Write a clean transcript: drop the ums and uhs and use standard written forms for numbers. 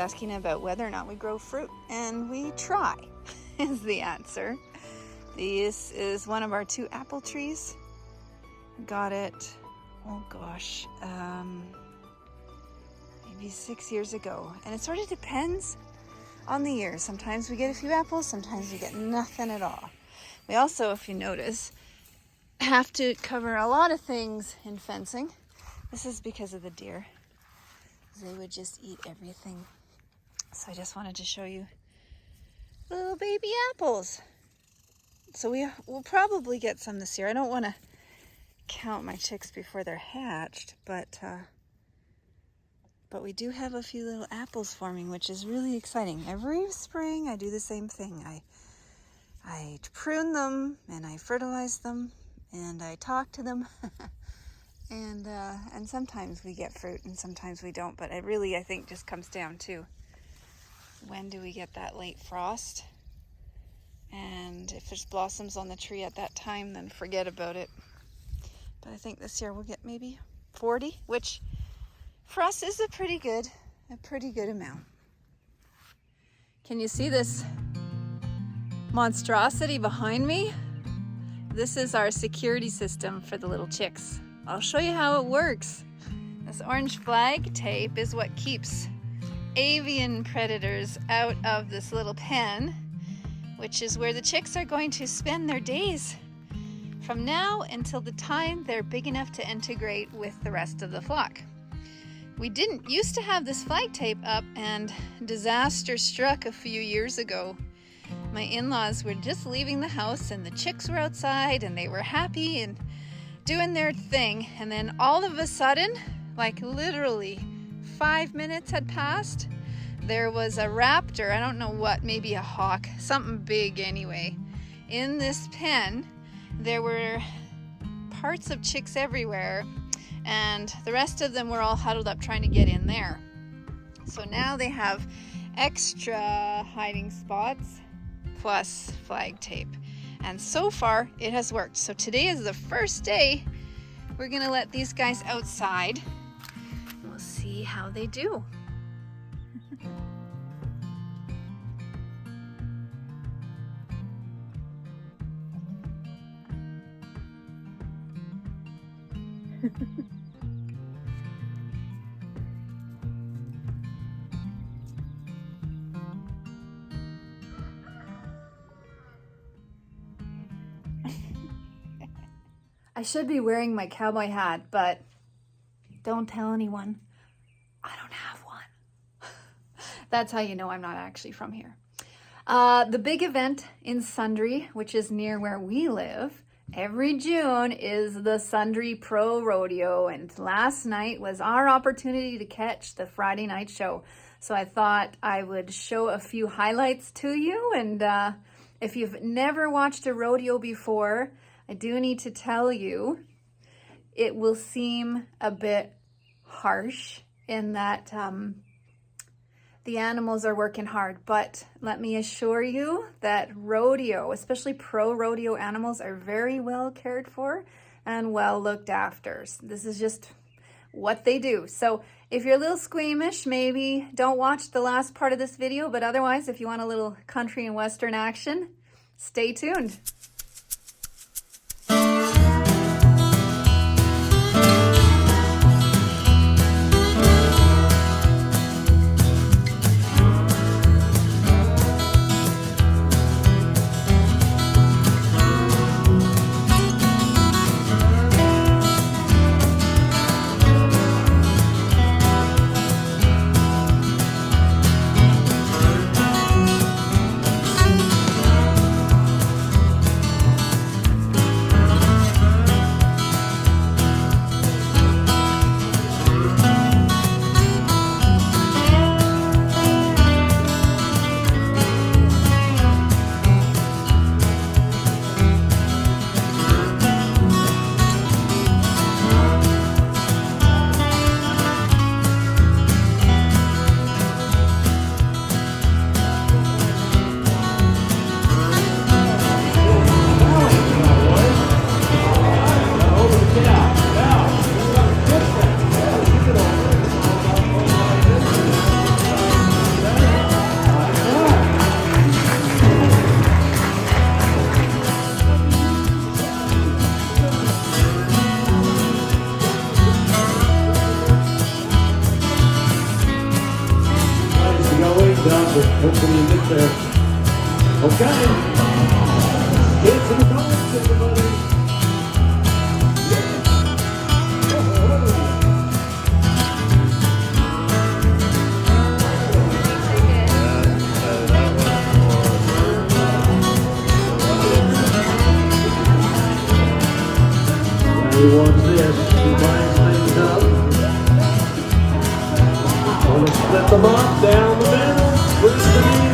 asking about whether or not we grow fruit, and we try is the answer. This is one of our 2 apple trees. Got it, oh gosh, maybe 6 years ago. And it sort of depends on the year. Sometimes we get a few apples, sometimes we get nothing at all. We also, if you notice, have to cover a lot of things in fencing. This is because of the deer. They would just eat everything. So I just wanted to show you little baby apples. So we'll probably get some this year. I don't want to count my chicks before they're hatched, but we do have a few little apples forming, which is really exciting. Every spring I do the same thing. I prune them and I fertilize them and I talk to them. And sometimes we get fruit and sometimes we don't, but it really, I think, just comes down to when do we get that late frost. And if there's blossoms on the tree at that time, then forget about it. But I think this year we'll get maybe 40, which for us is a pretty good amount. Can you see this monstrosity behind me? This is our security system for the little chicks. I'll show you how it works. This orange flag tape is what keeps avian predators out of this little pen, which is where the chicks are going to spend their days from now until the time they're big enough to integrate with the rest of the flock. We didn't used to have this flag tape up, and disaster struck a few years ago. My in-laws were just leaving the house and the chicks were outside and they were happy and doing their thing, and then all of a sudden, like literally 5 minutes had passed, there was a raptor, I don't know what, maybe a hawk, something big anyway. In this pen, there were parts of chicks everywhere, and the rest of them were all huddled up trying to get in there. So now they have extra hiding spots plus flag tape. And so far, it has worked. So today is the first day we're gonna let these guys outside. We'll see how they do. I should be wearing my cowboy hat, but don't tell anyone. I don't have one. That's how you know I'm not actually from here. The big event in Sundre, which is near where we live, every June is the Sundre Pro Rodeo, and last night was our opportunity to catch the Friday night show. So I thought I would show a few highlights to you, and if you've never watched a rodeo before, I do need to tell you, it will seem a bit harsh in that the animals are working hard, but let me assure you that rodeo, especially pro rodeo animals, are very well cared for and well looked after. This is just what they do. So if you're a little squeamish, maybe don't watch the last part of this video, but otherwise, if you want a little country and western action, stay tuned. out there. Okay. Kids and adults, everybody. He wants this. He binds things up. Gonna split them up down the middle.